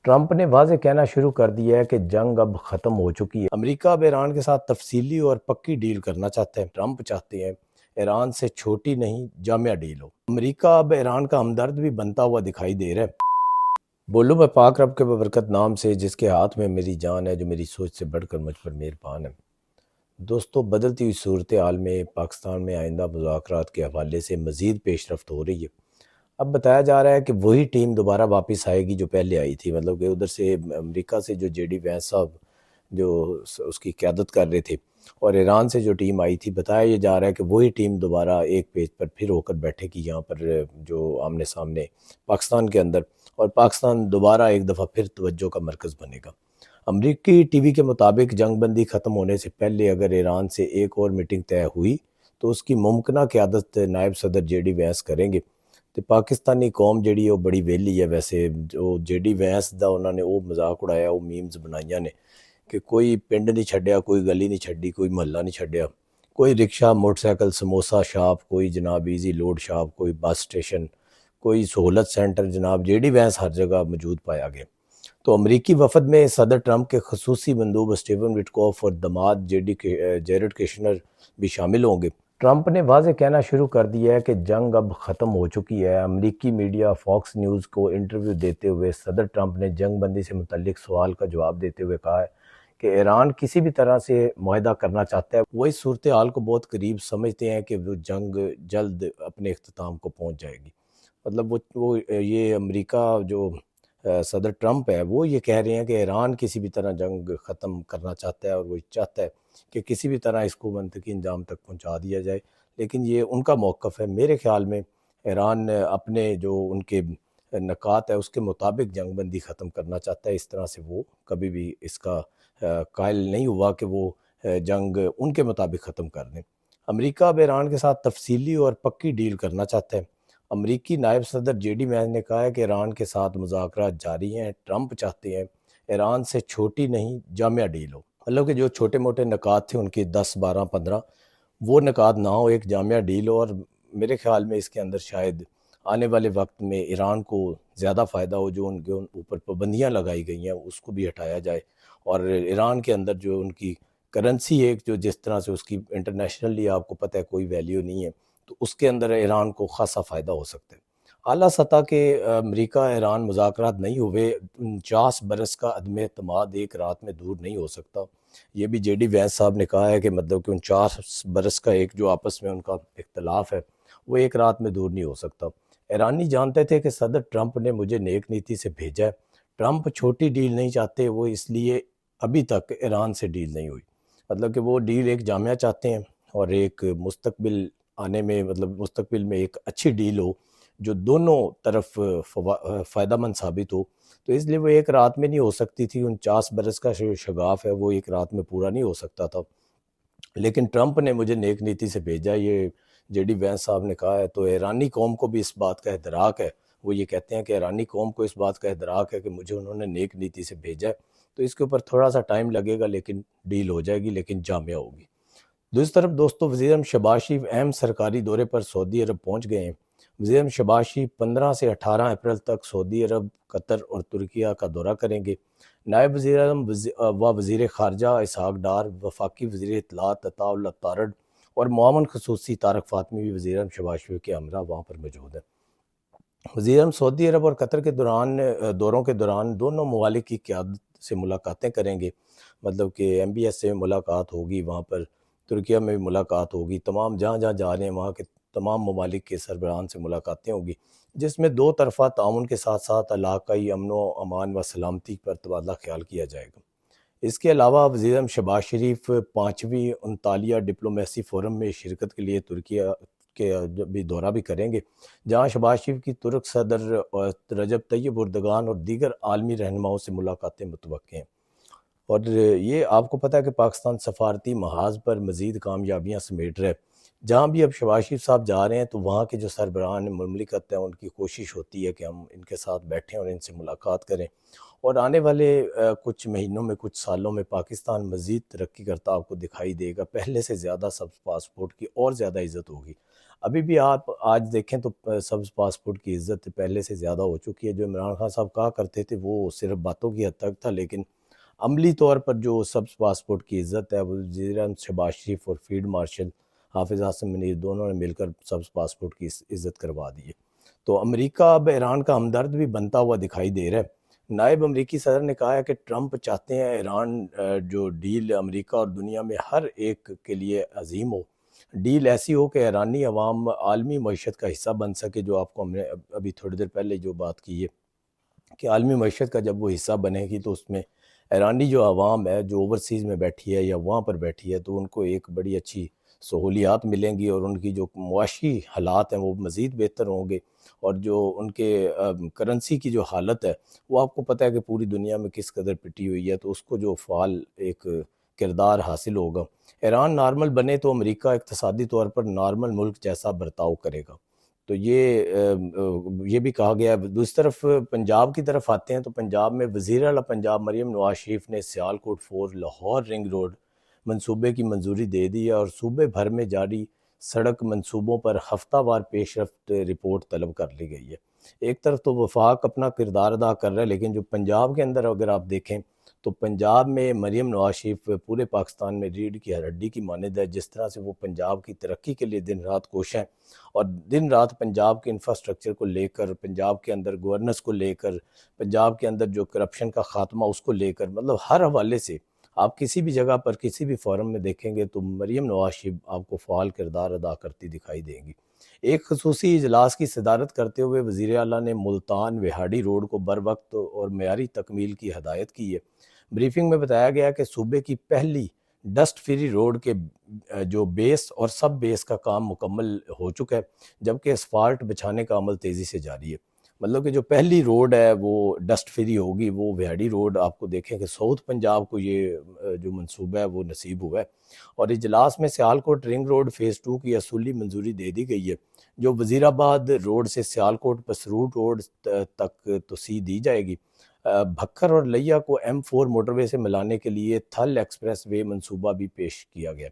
Trump نے واضح کہنا شروع کر دیا ہے کہ جنگ اب ختم ہو چکی ہے۔ امریکہ اب ایران کے ساتھ تفصیلی اور پکی ڈیل کرنا چاہتا ہے۔ ٹرمپ چاہتے ہیں ایران سے چھوٹی نہیں جامع ڈیل ہو۔ امریکہ اب ایران کا ہمدرد بھی بنتا ہوا دکھائی دے رہا ہے۔ بولو میں پاک رب کے ببرکت نام سے جس کے ہاتھ میں میری جان ہے، جو میری سوچ سے بڑھ کر مجھ پر مہربان ہے۔ دوستو، بدلتی ہوئی صورتحال میں پاکستان میں آئندہ مذاکرات کے حوالے سے مزید پیش رفت ہو رہی ہے۔ اب بتایا جا رہا ہے کہ وہی ٹیم دوبارہ واپس آئے گی جو پہلے آئی تھی، مطلب کہ ادھر سے امریکہ سے جو جے ڈی وینس صاحب جو اس کی قیادت کر رہے تھے، اور ایران سے جو ٹیم آئی تھی، بتایا یہ جا رہا ہے کہ وہی ٹیم دوبارہ ایک پیج پر پھر ہو کر بیٹھے گی یہاں پر جو آمنے سامنے پاکستان کے اندر، اور پاکستان دوبارہ ایک دفعہ پھر توجہ کا مرکز بنے گا۔ امریکی ٹی وی کے مطابق جنگ بندی ختم ہونے سے پہلے اگر ایران سے ایک اور میٹنگ طے ہوئی تو اس کی ممکنہ قیادت نائب صدر جے ڈی وینس کریں گے۔ تو پاکستانی قوم جڑی ہے وہ بڑی ویلی ہے، ویسے جو جے ڈی وینس دا انہوں نے وہ مذاق اڑایا، وہ میمز بنائیاں نے کہ کوئی پنڈ نہیں چھڈیا، کوئی گلی نہیں چھڈی، کوئی محلہ نہیں چھڈیا، کوئی رکشہ، موٹر سائیکل، سموسہ شاپ، کوئی جناب ایزی لوڈ شاپ، کوئی بس اسٹیشن، کوئی سہولت سینٹر، جناب جے ڈی وینس ہر جگہ موجود پایا گیا۔ تو امریکی وفد میں صدر ٹرمپ کے خصوصی مندوب اسٹیون وٹکوف اور دماد جیرڈ کشنر بھی شامل ہوں گے۔ ٹرمپ نے واضح کہنا شروع کر دیا ہے کہ جنگ اب ختم ہو چکی ہے۔ امریکی میڈیا فاکس نیوز کو انٹرویو دیتے ہوئے صدر ٹرمپ نے جنگ بندی سے متعلق سوال کا جواب دیتے ہوئے کہا ہے کہ ایران کسی بھی طرح سے معاہدہ کرنا چاہتا ہے۔ وہ اس صورتحال کو بہت قریب سمجھتے ہیں کہ وہ جنگ جلد اپنے اختتام کو پہنچ جائے گی۔ مطلب وہ یہ امریکہ جو صدر ٹرمپ ہے وہ یہ کہہ رہے ہیں کہ ایران کسی بھی طرح جنگ ختم کرنا چاہتا ہے، اور وہ چاہتا ہے کہ کسی بھی طرح اس کو منطقی انجام تک پہنچا دیا جائے، لیکن یہ ان کا موقف ہے۔ میرے خیال میں ایران اپنے جو ان کے نکات ہے اس کے مطابق جنگ بندی ختم کرنا چاہتا ہے۔ اس طرح سے وہ کبھی بھی اس کا قائل نہیں ہوا کہ وہ جنگ ان کے مطابق ختم کر دیں۔ امریکہ اب ایران کے ساتھ تفصیلی اور پکی ڈیل کرنا چاہتا ہے۔ امریکی نائب صدر جے ڈی وینس نے کہا ہے کہ ایران کے ساتھ مذاکرات جاری ہیں۔ ٹرمپ چاہتے ہیں ایران سے چھوٹی نہیں جامع ڈیل ہو، مطلب کہ جو چھوٹے موٹے نکات تھے ان کے 10 12 15 وہ نکات نہ ہو، ایک جامع ڈیل ہو، اور میرے خیال میں اس کے اندر شاید آنے والے وقت میں ایران کو زیادہ فائدہ ہو۔ جو ان کے اوپر پابندیاں لگائی گئی ہیں اس کو بھی ہٹایا جائے، اور ایران کے اندر جو ان کی کرنسی ایک جو جس طرح سے اس کی انٹرنیشنلی آپ کو پتہ ہے کوئی ویلیو نہیں ہے، تو اس کے اندر ایران کو خاصا فائدہ ہو سکتا ہے۔ اعلیٰ سطح کے امریکہ ایران مذاکرات نہیں ہوئے، 49 برس کا عدم اعتماد ایک رات میں دور نہیں ہو سکتا۔ یہ بھی جے ڈی وینس صاحب نے کہا ہے کہ مطلب کہ 49 برس کا ایک جو آپس میں ان کا اختلاف ہے وہ ایک رات میں دور نہیں ہو سکتا۔ ایرانی جانتے تھے کہ صدر ٹرمپ نے مجھے نیک نیتی سے بھیجا ہے۔ ٹرمپ چھوٹی ڈیل نہیں چاہتے، وہ اس لیے ابھی تک ایران سے ڈیل نہیں ہوئی، مطلب کہ وہ ڈیل ایک جامعہ چاہتے ہیں، اور ایک مستقبل آنے میں، مطلب مستقبل میں ایک اچھی ڈیل ہو جو دونوں طرف فائدہ مند ثابت ہو۔ تو اس لیے وہ ایک رات میں نہیں ہو سکتی تھی۔ 49 برس کا شگاف ہے وہ ایک رات میں پورا نہیں ہو سکتا تھا، لیکن ٹرمپ نے مجھے نیک نیتی سے بھیجا، یہ جے ڈی وینس صاحب نے کہا ہے۔ تو ایرانی قوم کو بھی اس بات کا ادراک ہے، وہ یہ کہتے ہیں کہ ایرانی قوم کو اس بات کا ادراک ہے کہ مجھے انہوں نے نیک نیتی سے بھیجا ہے، تو اس کے اوپر تھوڑا سا ٹائم لگے گا لیکن ڈیل ہو جائے گی، لیکن جامع ہوگی۔ دوسری طرف دوستو، وزیر اعظم شہباز شریف اہم سرکاری دورے پر سعودی عرب پہنچ گئے ہیں۔ وزیر اعظم شہباز شریف 15 سے 18 اپریل تک سعودی عرب، قطر اور ترکیہ کا دورہ کریں گے۔ نائب وزیر اعظم و وزیر خارجہ اسحاق ڈار، وفاقی وزیر اطلاعات عطا اللہ تارڑ اور معاون خصوصی طارق فاطمی بھی وزیر اعظم شہباز شریف کے ہمراہ وہاں پر موجود ہیں۔ وزیر اعظم سعودی عرب اور قطر کے دوروں کے دوران دونوں ممالک کی قیادت سے ملاقاتیں کریں گے، مطلب کہ ایم بی ایس سے ملاقات ہوگی، وہاں پر ترکیہ میں بھی ملاقات ہوگی، تمام جہاں جہاں جا رہے ہیں وہاں کے تمام ممالک کے سربراہان سے ملاقاتیں ہوگی، جس میں دو طرفہ تعاون کے ساتھ ساتھ علاقائی امن و امان و سلامتی پر تبادلہ خیال کیا جائے گا۔ اس کے علاوہ وزیر اعظم شہباز شریف 5ویں انطالیہ ڈپلومیسی فورم میں شرکت کے لیے ترکیہ کے بھی دورہ بھی کریں گے، جہاں شہباز شریف کی ترک صدر رجب طیب اردگان اور دیگر عالمی رہنماؤں سے ملاقاتیں متوقع ہیں۔ اور یہ آپ کو پتہ ہے کہ پاکستان سفارتی محاذ پر مزید کامیابیاں سمیٹ رہے، جہاں بھی اب شہباز شریف صاحب جا رہے ہیں تو وہاں کے جو سربراہان مملکت ہیں ان کی کوشش ہوتی ہے کہ ہم ان کے ساتھ بیٹھیں اور ان سے ملاقات کریں، اور آنے والے کچھ مہینوں میں، کچھ سالوں میں پاکستان مزید ترقی کرتا آپ کو دکھائی دے گا۔ پہلے سے زیادہ سب پاسپورٹ کی اور زیادہ عزت ہوگی۔ ابھی بھی آپ آج دیکھیں تو سبز پاسپورٹ کی عزت پہلے سے زیادہ ہو چکی ہے۔ جو عمران خان صاحب کہا کرتے تھے وہ صرف باتوں کی حد تک تھا، لیکن عملی طور پر جو سبز پاسپورٹ کی عزت ہے وہ وزیر اعظم شہباز شریف اور فیلڈ مارشل حافظ عاصم منیر دونوں نے مل کر سبز پاسپورٹ کی عزت کروا دی ہے۔ تو امریکہ اب ایران کا ہمدرد بھی بنتا ہوا دکھائی دے رہا ہے۔ نائب امریکی صدر نے کہا ہے کہ ٹرمپ چاہتے ہیں ایران جو ڈیل امریکہ اور دنیا میں ہر ایک کے لیے عظیم ہو، ڈیل ایسی ہو کہ ایرانی عوام عالمی معیشت کا حصہ بن سکے، جو آپ کو ہم نے ابھی تھوڑی دیر پہلے جو بات کی ہے کہ عالمی معیشت کا جب وہ حصہ بنے گی تو اس میں ایرانی جو عوام ہے جو اوورسیز میں بیٹھی ہے یا وہاں پر بیٹھی ہے تو ان کو ایک بڑی اچھی سہولیات ملیں گی، اور ان کی جو معاشی حالات ہیں وہ مزید بہتر ہوں گے، اور جو ان کے کرنسی کی جو حالت ہے وہ آپ کو پتہ ہے کہ پوری دنیا میں کس قدر پٹی ہوئی ہے، تو اس کو جو فعال ایک کردار حاصل ہوگا۔ ایران نارمل بنے تو امریکہ اقتصادی طور پر نارمل ملک جیسا برتاؤ کرے گا۔ تو یہ بھی کہا گیا ہے۔ دوسری طرف پنجاب کی طرف آتے ہیں تو پنجاب میں وزیر اعلیٰ پنجاب مریم نواز شریف نے سیالکوٹ 4 لاہور رنگ روڈ منصوبے کی منظوری دے دی ہے، اور صوبے بھر میں جاری سڑک منصوبوں پر ہفتہ وار پیش رفت رپورٹ طلب کر لی گئی ہے۔ ایک طرف تو وفاق اپنا کردار ادا کر رہا ہے، لیکن جو پنجاب کے اندر اگر آپ دیکھیں تو پنجاب میں مریم نواز شریف پورے پاکستان میں ریڑھ کی ہڈی کی مانند ہے۔ جس طرح سے وہ پنجاب کی ترقی کے لیے دن رات کوش ہیں، اور دن رات پنجاب کے انفراسٹرکچر کو لے کر، پنجاب کے اندر گورننس کو لے کر، پنجاب کے اندر جو کرپشن کا خاتمہ اس کو لے کر، مطلب ہر حوالے سے آپ کسی بھی جگہ پر کسی بھی فورم میں دیکھیں گے تو مریم نواز شریف آپ کو فعال کردار ادا کرتی دکھائی دیں گی۔ ایک خصوصی اجلاس کی صدارت کرتے ہوئے وزیر اعلیٰ نے ملتان وہاڑی روڈ کو بر وقت اور معیاری تکمیل کی ہدایت کی ہے۔ بریفنگ میں بتایا گیا کہ صوبے کی پہلی ڈسٹ فری روڈ کے جو بیس اور سب بیس کا کام مکمل ہو چکا ہے، جبکہ اسفالٹ بچھانے کا عمل تیزی سے جاری ہے۔ مطلب کہ جو پہلی روڈ ہے وہ ڈسٹ فری ہوگی، وہ وہاڑی روڈ۔ آپ کو دیکھیں کہ ساؤتھ پنجاب کو یہ جو منصوبہ ہے وہ نصیب ہوا ہے، اور اجلاس میں سیالکوٹ رنگ روڈ فیز 2 کی اصولی منظوری دے دی گئی ہے، جو وزیر آباد روڈ سے سیالکوٹ پسروٹ روڈ تک توسیع دی جائے گی۔ بھکر اور لیا کو M4 موٹر وے سے ملانے کے لیے تھل ایکسپریس وے منصوبہ بھی پیش کیا گیا۔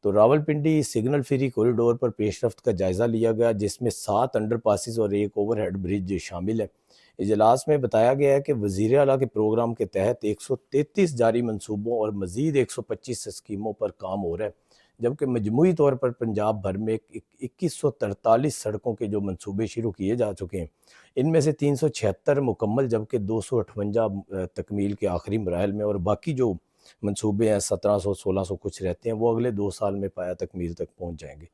تو راولپنڈی سگنل فری کوریڈور پر پیش رفت کا جائزہ لیا گیا، جس میں 7 انڈر پاسز اور ایک اوور ہیڈ برج شامل ہے۔ اجلاس میں بتایا گیا ہے کہ وزیر اعلیٰ کے پروگرام کے تحت 133 جاری منصوبوں اور مزید 125 اسکیموں پر کام ہو رہا ہے، جبکہ مجموعی طور پر پنجاب بھر میں 2143 سڑکوں کے جو منصوبے شروع کیے جا چکے ہیں، ان میں سے 376 مکمل، جبکہ 258 تکمیل کے آخری مراحل میں، اور باقی جو منصوبے ہیں 1700 1600 کچھ رہتے ہیں وہ اگلے 2 سال میں پایا تکمیل تک پہنچ جائیں گے۔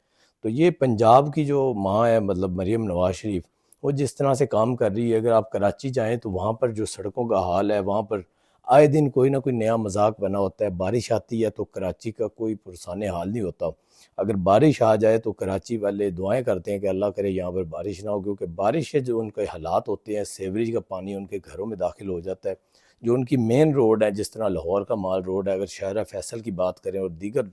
تو یہ پنجاب کی جو ماں ہے، مطلب مریم نواز شریف، وہ جس طرح سے کام کر رہی ہے، اگر آپ کراچی جائیں تو وہاں پر جو سڑکوں کا حال ہے، وہاں پر آئے دن کوئی نہ کوئی نیا مذاق بنا ہوتا ہے۔ بارش آتی ہے تو کراچی کا کوئی پرسان حال نہیں ہوتا۔ اگر بارش آ جائے تو کراچی والے دعائیں کرتے ہیں کہ اللہ کرے یہاں پر بارش نہ ہو، کیونکہ بارش سے جو ان کے حالات ہوتے ہیں، سیوریج کا پانی ان کے گھروں میں داخل ہو جاتا ہے۔ جو ان کی مین روڈ ہے، جس طرح لاہور کا مال روڈ ہے، اگر شہرہ فیصل کی بات کریں اور دیگر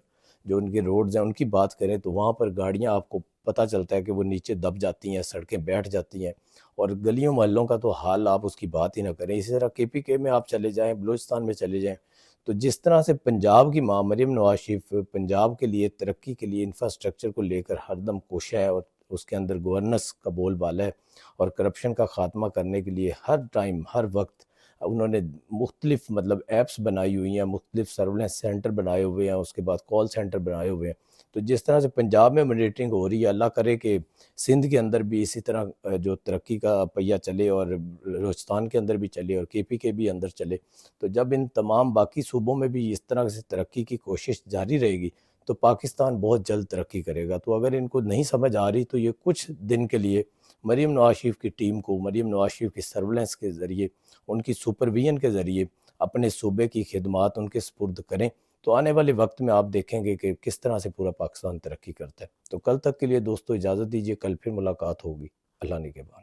جو ان کے روڈز ہیں ان کی بات کریں تو وہاں پر گاڑیاں آپ کو پتہ چلتا ہے کہ وہ نیچے دب جاتی ہیں، سڑکیں بیٹھ جاتی ہیں، اور گلیوں محلوں کا تو حال آپ اس کی بات ہی نہ کریں۔ اسی طرح KPK میں آپ چلے جائیں، بلوچستان میں چلے جائیں، تو جس طرح سے پنجاب کی ماں مریم نواز شریف پنجاب کے لیے ترقی کے لیے انفراسٹرکچر کو لے کر ہر دم کوشاں ہے، اور اس کے اندر گورننس کا بول بالا ہے، اور کرپشن کا خاتمہ کرنے کے لیے ہر ٹائم ہر وقت انہوں نے مختلف مطلب ایپس بنائی ہوئی ہیں، مختلف سرولنس سینٹر بنائے ہوئے ہیں، اس کے بعد کال سینٹر بنائے ہوئے ہیں۔ تو جس طرح سے پنجاب میں مانیٹرنگ ہو رہی ہے، اللہ کرے کہ سندھ کے اندر بھی اسی طرح جو ترقی کا پہیہ چلے، اور بلوچستان کے اندر بھی چلے، اور KPK بھی اندر چلے۔ تو جب ان تمام باقی صوبوں میں بھی اس طرح سے ترقی کی کوشش جاری رہے گی تو پاکستان بہت جلد ترقی کرے گا۔ تو اگر ان کو نہیں سمجھ آ رہی تو یہ کچھ دن کے لیے مریم نواز شریف کی ٹیم کو، مریم نواز شریف کی سرولنس کے ذریعے، ان کی سپرویژن کے ذریعے اپنے صوبے کی خدمات ان کے سپرد کریں، تو آنے والے وقت میں آپ دیکھیں گے کہ کس طرح سے پورا پاکستان ترقی کرتا ہے۔ تو کل تک کے لیے دوستو اجازت دیجیے، کل پھر ملاقات ہوگی۔ اللہ نگہبان۔